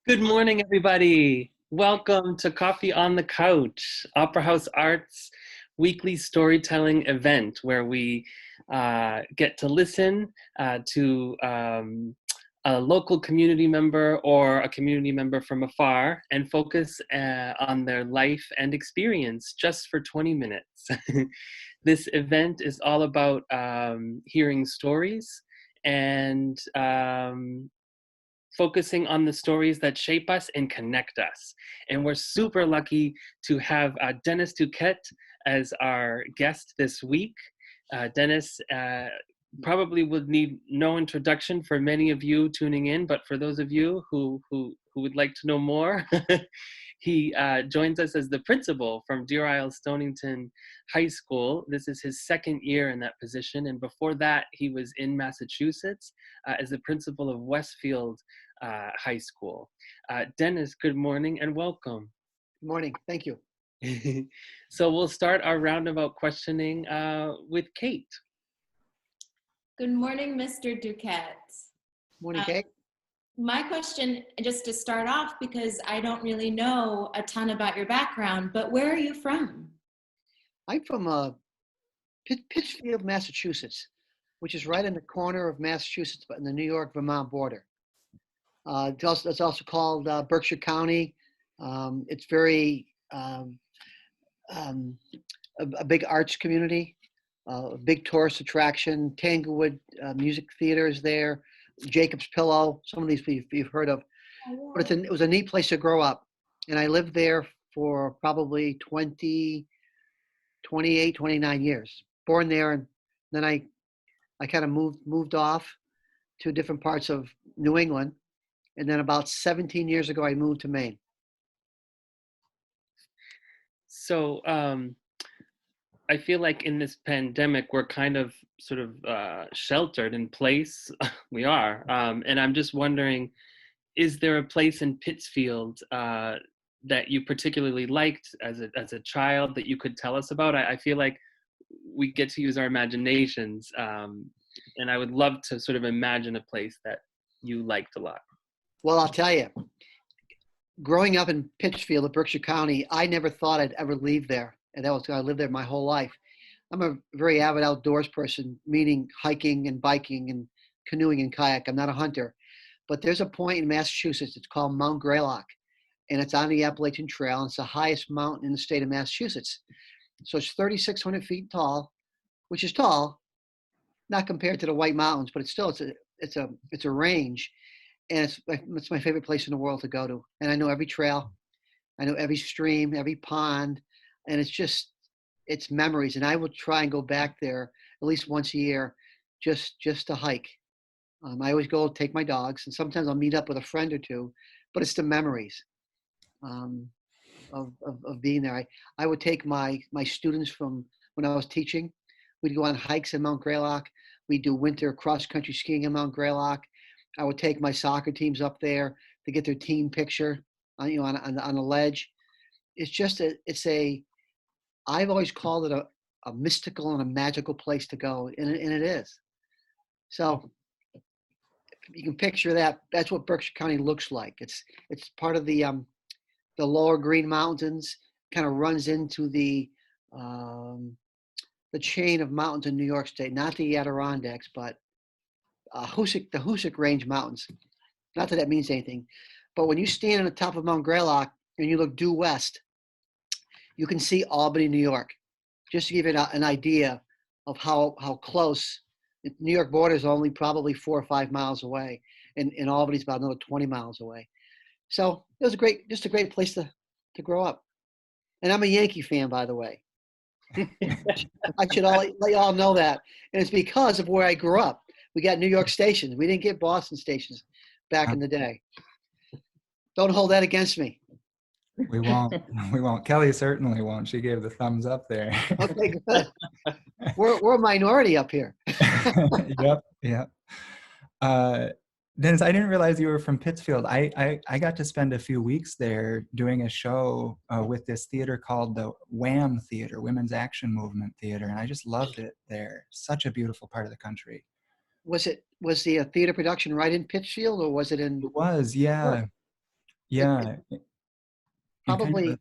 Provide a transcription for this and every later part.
Good morning, everybody. Welcome to Coffee on the Couch, Opera House Arts weekly storytelling event where we get to listen to a local community member or a community member from afar and focus on their life and experience just for 20 minutes. This event is all about hearing stories and focusing on the stories that shape us and connect us. And we're super lucky to have Dennis Duquette as our guest this week. Dennis probably would need no introduction for many of you tuning in, but for those of you who would like to know more, he joins us as the principal from Deer Isle-Stonington High School. This is his second year in that position, and before that, he was in Massachusetts as the principal of Westfield High School. Dennis, good morning and welcome. Good morning. Thank you. So we'll start our roundabout questioning with Kate. Good morning, Mr. Duquette. Morning, Kate. My question, just to start off, because I don't really know a ton about your background, but where are you from? I'm from Pittsfield, Massachusetts, which is right in the corner of Massachusetts, but in the New York-Vermont border. It's also called Berkshire County. It's very a big arts community, a big tourist attraction. Tanglewood Music Theater is there. Jacob's Pillow. Some of these you've heard of. But it was a neat place to grow up. And I lived there for probably 28, 29 years. Born there, and then I kind of moved off to different parts of New England. And then about 17 years ago, I moved to Maine. So I feel like in this pandemic, we're kind of sort of sheltered in place. We are. And I'm just wondering, is there a place in Pittsfield that you particularly liked as a child that you could tell us about? I feel like we get to use our imaginations. And I would love to sort of imagine a place that you liked a lot. Well, I'll tell you, growing up in Pittsfield, Berkshire County, I never thought I'd ever leave there. And I lived there my whole life. I'm a very avid outdoors person, meaning hiking and biking and canoeing and kayak. I'm not a hunter. But there's a point in Massachusetts, it's called Mount Greylock, and it's on the Appalachian Trail, and it's the highest mountain in the state of Massachusetts. So it's 3,600 feet tall, which is tall, not compared to the White Mountains, but it's a range. And it's my favorite place in the world to go to. And I know every trail, I know every stream, every pond, and it's memories. And I will try and go back there at least once a year, just to hike. I always go take my dogs, and sometimes I'll meet up with a friend or two, but it's the memories of being there. I would take my students from when I was teaching. We'd go on hikes in Mount Greylock. We'd do winter cross-country skiing in Mount Greylock. I would take my soccer teams up there to get their team picture, on a ledge. I've always called it a mystical and a magical place to go, and it is. So you can picture that. That's what Berkshire County looks like. It's part of the lower Green Mountains, kind of runs into the chain of mountains in New York State, not the Adirondacks, but the Hoosick Range Mountains. Not that means anything, but when you stand on the top of Mount Greylock and you look due west, you can see Albany, New York. Just to give you an idea of how close. The New York border is only probably 4 or 5 miles away, and Albany's about another 20 miles away. So it was just a great place to grow up. And I'm a Yankee fan, by the way. I should let y'all know that. And it's because of where I grew up. We got New York stations. We didn't get Boston stations back in the day. Don't hold that against me. We won't. We won't. Kelly certainly won't. She gave the thumbs up there. Okay, good. We're a minority up here. Yep. Dennis, I didn't realize you were from Pittsfield. I got to spend a few weeks there doing a show with this theater called the WAM Theater, Women's Action Movement Theater, and I just loved it there. Such a beautiful part of the country. Was the theater production right in Pittsfield, or was it in? It was, yeah. It, Yeah, and kind of probably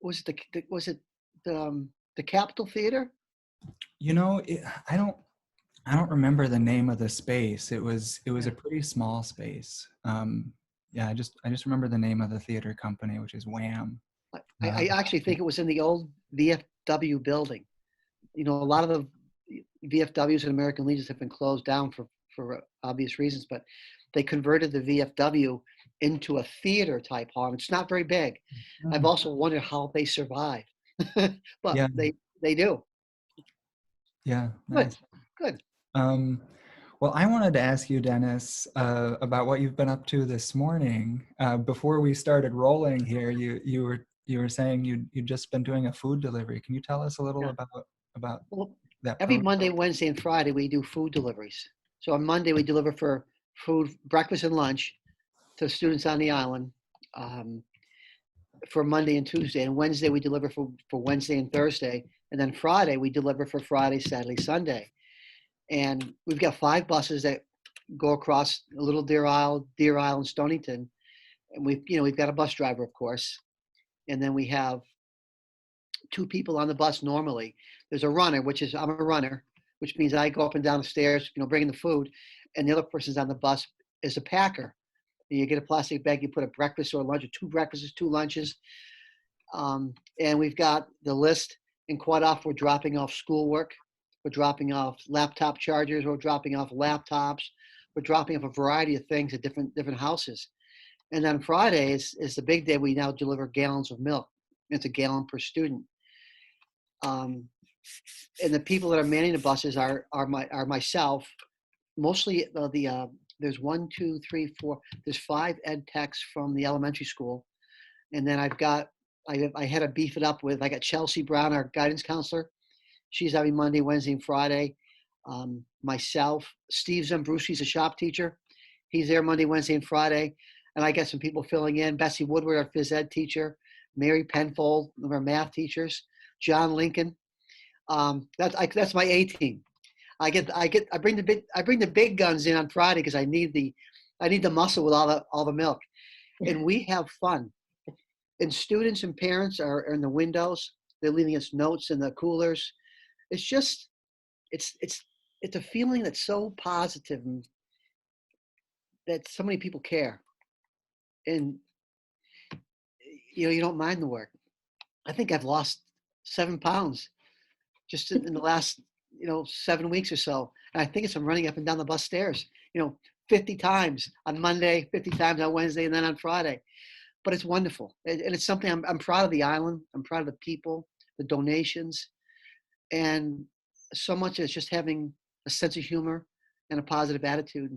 was it the Capitol Theater? you know, I don't remember the name of the space. It was Yeah. a pretty small space. Yeah, I just remember the name of the theater company, which is Wham. I actually think it was in the old VFW building. You know, a lot of the VFWs and American Legions have been closed down for obvious reasons, but they converted the VFW into a theater type hall. It's not very big. I've Oh, also wondered how they survive, but yeah, they do. yeah, Good, nice. good. Um, well, I wanted to ask you, Dennis, about what you've been up to this morning. Before we started rolling here, you were saying you'd just been doing a food delivery. Can you tell us a little Yeah. about Well, that every program? Monday, Wednesday, and Friday we do food deliveries. So on Monday we deliver for food, breakfast and lunch to students on the island. Um, for Monday and Tuesday, and Wednesday we deliver for Wednesday and Thursday, and then Friday we deliver for Friday, Saturday, Sunday. And we've got 5 buses that go across Little Deer Isle, and Stonington, and we've got a bus driver, of course, and then we have 2 people on the bus normally. There's a runner, which is I'm a runner, which means I go up and down the stairs, bringing the food, and the other person's on the bus is a packer. You get a plastic bag, you put a breakfast or lunch, or 2 breakfasts, 2 lunches, and we've got the list. And quite often we're dropping off schoolwork, we're dropping off laptop chargers, we're dropping off laptops, we're dropping off a variety of things at different houses. And then Friday is the big day. We now deliver gallons of milk. It's a gallon per student. Um, and the people that are manning the buses are myself. Mostly there's 1, 2, 3, 4. There's 5 ed techs from the elementary school, and then I had to beef it up with. I got Chelsea Brown, our guidance counselor. She's every Monday, Wednesday, and Friday. Myself, Steve Zambruski's a shop teacher. He's there Monday, Wednesday, and Friday. And I got some people filling in. Bessie Woodward, our phys ed teacher. Mary Penfold, one of our math teachers. John Lincoln. That's my A team. I bring the big guns in on Friday because I need the muscle with all the milk, and we have fun. And students and parents are in the windows. They're leaving us notes in the coolers. It's just it's a feeling that's so positive, and that so many people care, and you don't mind the work. I think I've lost 7 pounds just in the last 7 weeks or so. And I think it's from running up and down the bus stairs, 50 times on Monday, 50 times on Wednesday, and then on Friday. But it's wonderful. And it's something I'm proud of the island. I'm proud of the people, the donations, and so much as just having a sense of humor and a positive attitude.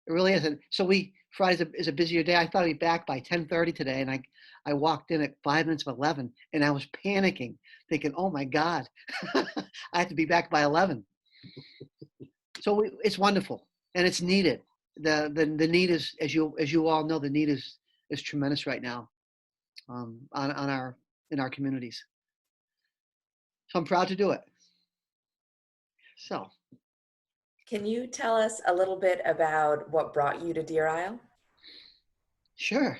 It really isn't. So Friday is a busier day. I thought I'd be back by 10:30 today, and I walked in at 5 minutes of 11, and I was panicking, thinking, "Oh my God, I have to be back by 11." So it's wonderful, and it's needed. The need is, as you all know, the need is tremendous right now, in our communities. So I'm proud to do it. So Can you tell us a little bit about what brought you to Deer Isle? sure.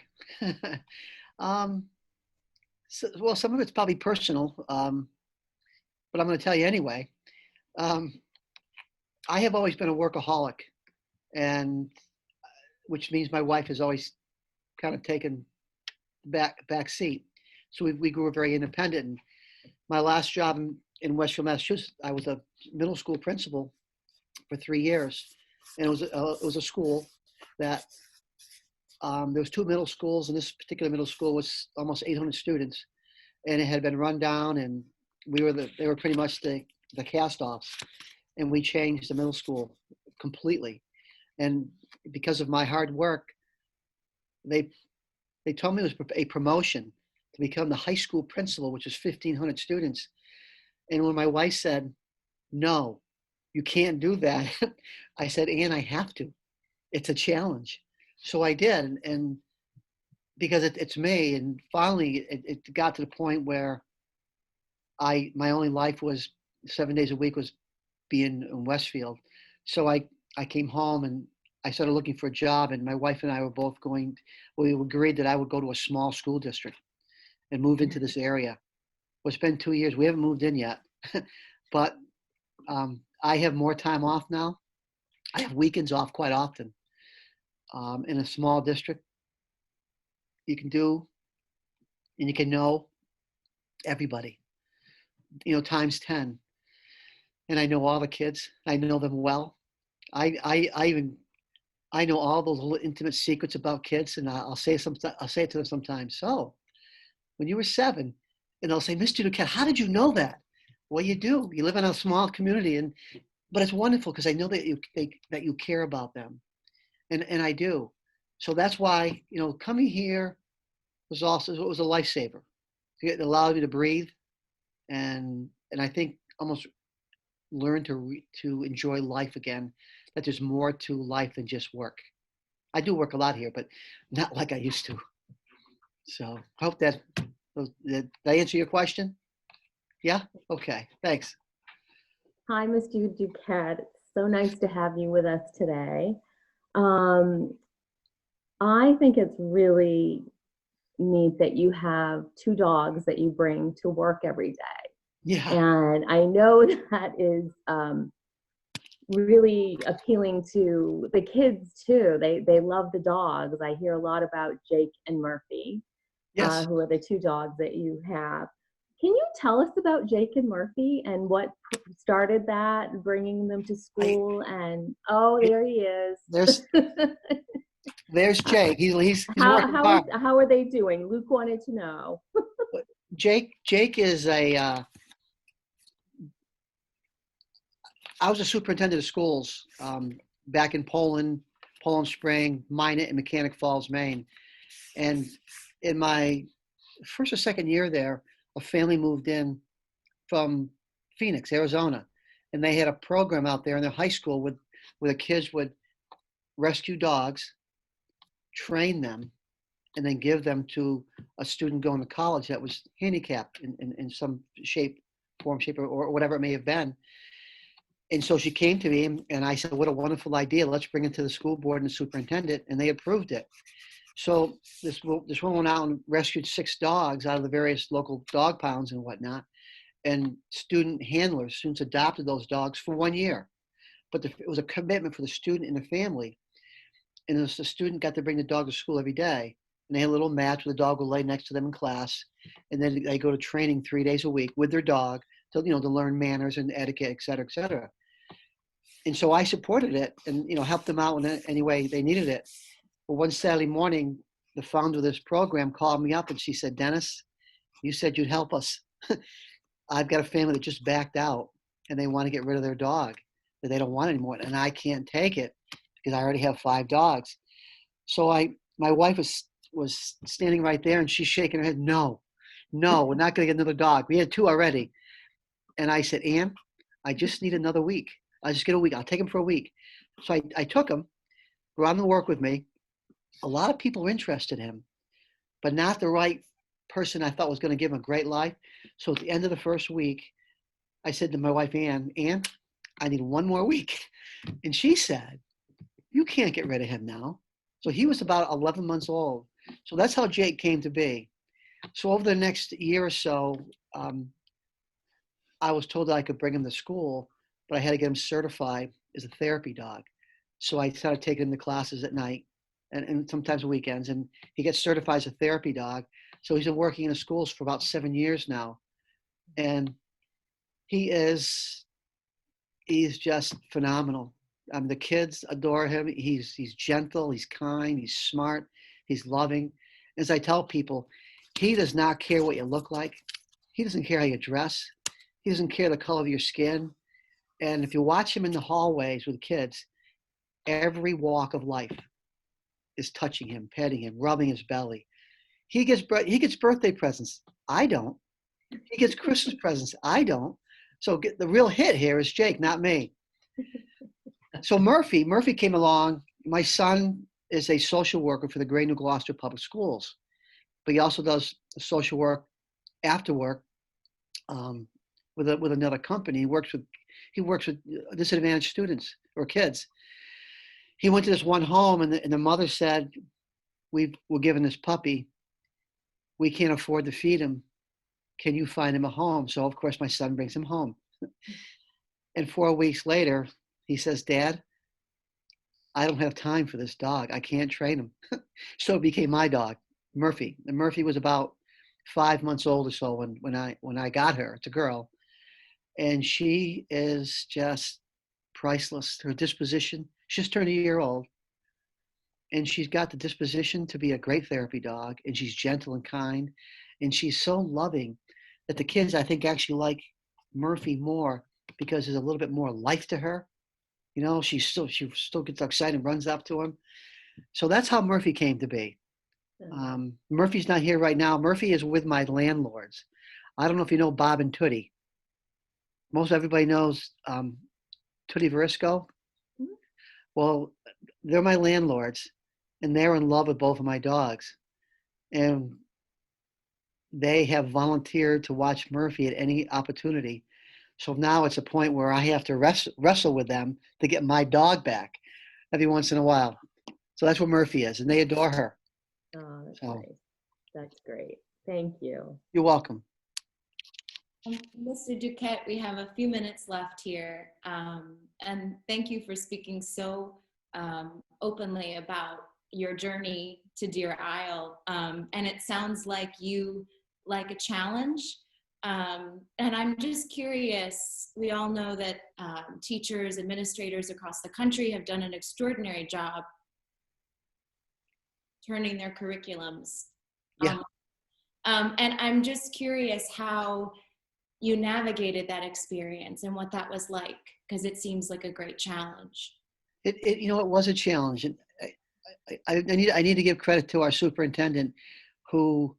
Well, some of it's probably personal, but I'm going to tell you anyway. Um, I have always been a workaholic, and which means my wife has always kind of taken back seat. So we grew up very independent. And my last job in Westfield, Massachusetts, I was a middle school principal for 3 years, and it was a school that there was 2 middle schools, and this particular middle school was almost 800 students, and it had been run down, and they were pretty much the cast-offs, and we changed the middle school completely. And because of my hard work, they told me it was a promotion to become the high school principal, which is 1,500 students. And when my wife said, "No, you can't do that," I said, "Ann, I have to. It's a challenge." So I did, and because it's me. And finally, it got to the point where my only life was 7 days a week was being in Westfield. So I came home, and I started looking for a job, and my wife and I were both we agreed that I would go to a small school district and move into this area. Well, it's been 2 years. We haven't moved in yet, but I have more time off now. I have weekends off quite often. In a small district, you can do, and you can know everybody, times 10. And I know all the kids. I know them well. I know all those little intimate secrets about kids, and I'll say it to them sometimes. So, when you were 7, and they'll say, "Mr. Duquette, how did you know that?" Well, you do. You live in a small community, but it's wonderful because I know that you care about them, and I do. So that's why coming here was a lifesaver. It allowed me to breathe, and I think almost learn to enjoy life again. That there's more to life than just work. I do work a lot here, but not like I used to. So I hope did I answer your question? Yeah? Okay, thanks. Hi, Mr. Duquette. It's so nice to have you with us today. I think it's really neat that you have 2 dogs that you bring to work every day. Yeah. And I know that is really appealing to the kids too. They love the dogs. I hear a lot about Jake and Murphy, Yes. who are the 2 dogs that you have. Can you tell us about Jake and Murphy and what started that, bringing them to school? There he is. There's Jake. He's working hard. How are they doing? Luke wanted to know. Jake is I was a superintendent of schools back in Poland Spring, Minot, and Mechanic Falls, Maine. And in my first or second year there, a family moved in from Phoenix, Arizona, and they had a program out there in their high school where the kids would rescue dogs, train them, and then give them to a student going to college that was handicapped in some form, shape, or whatever it may have been. And so she came to me, and I said, "What a wonderful idea. Let's bring it to the school board and the superintendent," and they approved it. So this woman went out and rescued 6 dogs out of the various local dog pounds and whatnot. And students adopted those dogs for 1 year. But it was a commitment for the student and the family. And the student got to bring the dog to school every day. And they had a little mat where the dog would lay next to them in class. And then they go to training 3 days a week with their dog to learn manners and etiquette, et cetera, et cetera. And so I supported it and, helped them out in any way they needed it. But one Saturday morning, the founder of this program called me up and she said, "Dennis, you said you'd help us. I've got a family that just backed out and they want to get rid of their dog that they don't want anymore. And I can't take it because I already have 5 dogs." So my wife was standing right there and she's shaking her head. No, we're not going to get another dog. We had 2 already. And I said, "Ann, I just need another week. I'll just get a week. I'll take him for a week." So I took him, brought him to work with me. A lot of people were interested in him, but not the right person I thought was going to give him a great life. So at the end of the first week, I said to my wife, Ann, I need 1 more week. And she said, "You can't get rid of him now." So he was about 11 months old. So that's how Jake came to be. So over the next year or so, I was told that I could bring him to school, but I had to get him certified as a therapy dog. So I started taking him to classes at night and sometimes weekends, and he gets certified as a therapy dog. So he's been working in the schools for about 7 years now. And he's just phenomenal. The kids adore him. He's gentle, he's kind, he's smart, he's loving. As I tell people, he does not care what you look like. He doesn't care how you dress. He doesn't care the color of your skin. And if you watch him in the hallways with kids, every walk of life is touching him, petting him, rubbing his belly. He gets birthday presents. I don't. He gets Christmas presents. I don't. So the real hit here is Jake, not me. So Murphy came along. My son is a social worker for the Great New Gloucester Public Schools, but he also does social work after work with another company. He works with disadvantaged students or kids. he went to this one home, and the mother said, we're given this puppy. We can't afford to feed him. Can you find him a home? So, of course, my son brings him home. And 4 weeks later, he says, Dad, I don't have time for this dog. I can't train him. So it became my dog, Murphy. And Murphy was about 5 months old or so when I got her. It's a girl. And she is just priceless. Her disposition, she just turned a year old. And she's got the disposition to be a great therapy dog. And she's gentle and kind. And she's so loving that the kids, I think, actually like Murphy more because there's a little bit more life to her. You know, she still gets excited and runs up to him. So that's how Murphy came to be. Murphy's not here right now. Murphy is with my landlords. I don't know if you know Bob and Tootie. Most everybody knows Tootie Verisco. Well, they're my landlords, and they're in love with both of my dogs. And they have volunteered to watch Murphy at any opportunity. So now it's a point where I have to wrestle with them to get my dog back every once in a while. So that's what Murphy is, and they adore her. Oh, that's nice. That's great. Thank you. You're welcome. Mr. Duquette, we have a few minutes left here. And thank you for speaking so openly about your journey to Deer Isle. And it sounds like you like a challenge. And I'm just curious, we all know that teachers, administrators across the country have done an extraordinary job turning their curriculums. Yeah. And I'm just curious how you navigated that experience and what that was like, because it seems like a great challenge. It was a challenge. And I need to give credit to our superintendent who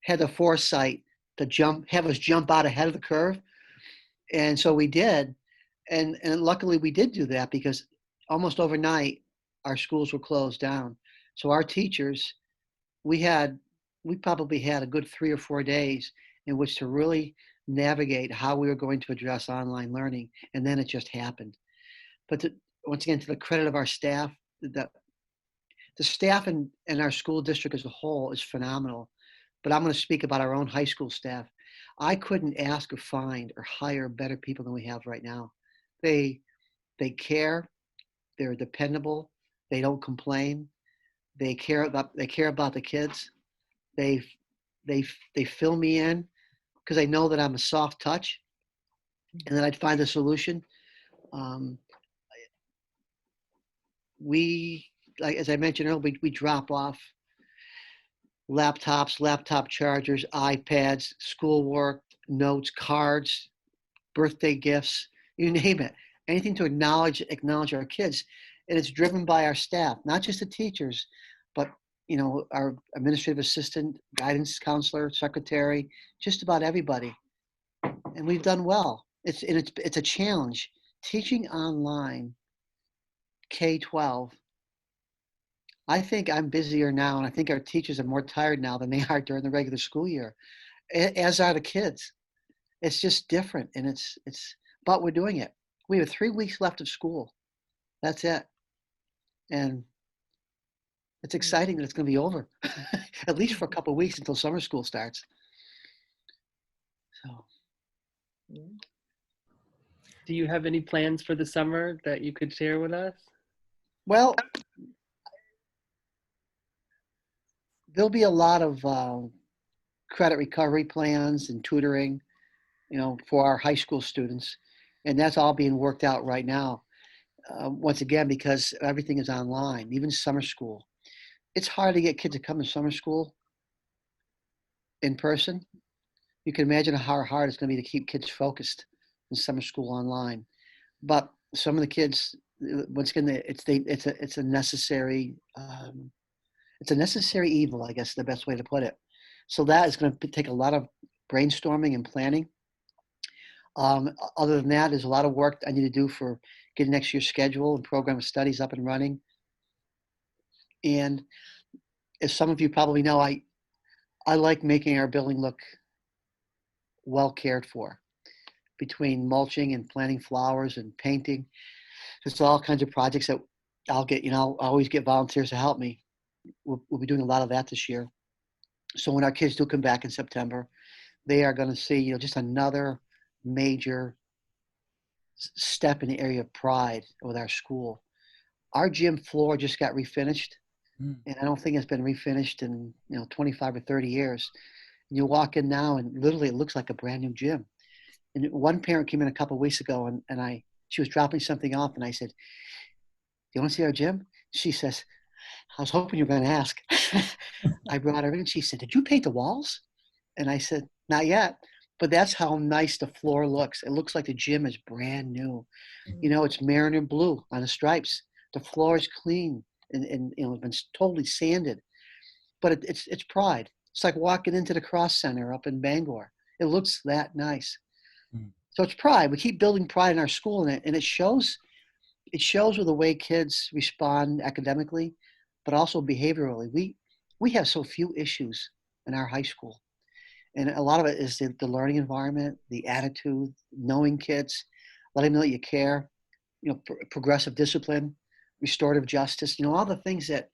had the foresight to have us jump out ahead of the curve. And so we did. And luckily we did do that because almost overnight our schools were closed down. So our teachers, we probably had a good 3 or 4 days in which to really navigate how we were going to address online learning. And then it just happened. But once again, to the credit of our staff, the staff in our school district as a whole is phenomenal. But I'm going to speak about our own high school staff. I couldn't ask or find or hire better people than we have right now. They care. They're dependable. They don't complain. They care about the kids. They fill me in because they know that I'm a soft touch and that I'd find a solution. Like as I mentioned earlier, we drop off laptops, laptop chargers, iPads, schoolwork, notes, cards, birthday gifts, you name it. Anything to acknowledge our kids. And it's driven by our staff, not just the teachers, but our administrative assistant, guidance counselor, secretary, just about everybody. And we've done well. It's a challenge. Teaching online K-12, I think I'm busier now, and I think our teachers are more tired now than they are during the regular school year, as are the kids. It's just different, and but we're doing it. We have 3 weeks left of school. That's it. And it's exciting that it's going to be over, at least for a couple of weeks until summer school starts. So, Do you have any plans for the summer that you could share with us? well, there'll be a lot of credit recovery plans and tutoring, for our high school students, and that's all being worked out right now. Once again, because everything is online, even summer school. It's hard to get kids to come to summer school in person. You can imagine how hard it's going to be to keep kids focused in summer school online. But some of the kids, once again, it's a necessary evil, I guess is the best way to put it. So that is going to take a lot of brainstorming and planning. Other than that, there's a lot of work I need to do for getting next year's schedule and program of studies up and running. And as some of you probably know, I like making our building look well cared for. Between mulching and planting flowers and painting, there's all kinds of projects that I'll get, I'll always get volunteers to help me. We'll be doing a lot of that this year. So when our kids do come back in September, they are going to see, just another major step in the area of pride with our school. Our gym floor just got refinished, Mm. and I don't think it's been refinished in 25 or 30 years. And you walk in now, and literally it looks like a brand new gym. And one parent came in a couple of weeks ago, and she was dropping something off, and I said, "Do you want to see our gym?" She says, "I was hoping you were going to ask." I brought her in. She said, "Did you paint the walls?" And I said, "Not yet." But that's how nice the floor looks. It looks like the gym is brand new. It's mariner blue on the stripes. The floor is clean and it's been totally sanded. But it's pride. It's like walking into the Cross Center up in Bangor. It looks that nice. Mm. So it's pride. We keep building pride in our school, and it shows. It shows with the way kids respond academically, but also behaviorally. We have so few issues in our high school. And a lot of it is the learning environment, the attitude, knowing kids, letting them know that you care, progressive discipline, restorative justice, all the things that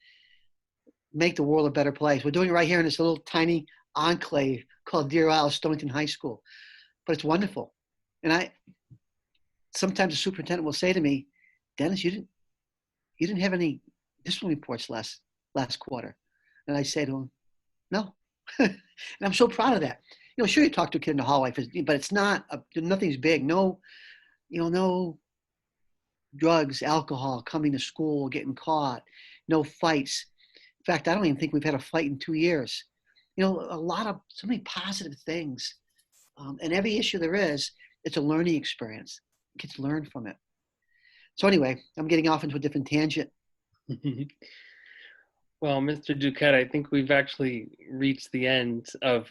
make the world a better place. We're doing it right here in this little tiny enclave called Deer Isle-Stonington High School. But it's wonderful. And sometimes the superintendent will say to me, "Dennis, you didn't have any discipline reports last quarter." And I say to him, "No." And I'm so proud of that. Sure, you talk to a kid in the hallway, but it's nothing's big. No, no drugs, alcohol, coming to school, getting caught, no fights. In fact, I don't even think we've had a fight in 2 years. So many positive things. And every issue there is, it's a learning experience. Kids learn from it. So anyway, I'm getting off into a different tangent. Well, Mr. Duquette, I think we've actually reached the end of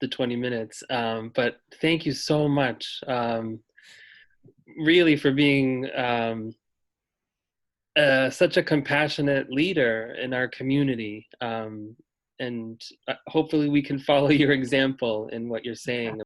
the 20 minutes. But thank you so much, really, for being such a compassionate leader in our community. And hopefully we can follow your example in what you're saying